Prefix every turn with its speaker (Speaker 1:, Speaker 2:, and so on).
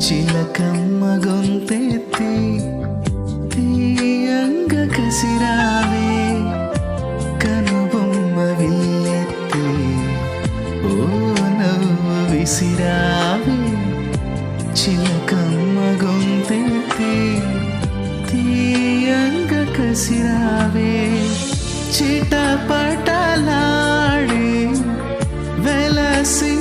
Speaker 1: చిలకమ్మ గొంతెత్తి తీయంగ కసిరావే కనుబొమ్మ విల్లెత్తి ఓ నవ్వు విసిరావే చిలకమ్మ గొంతెత్తి తీయంగ కసిరావే చిటపటలాడి వెలసి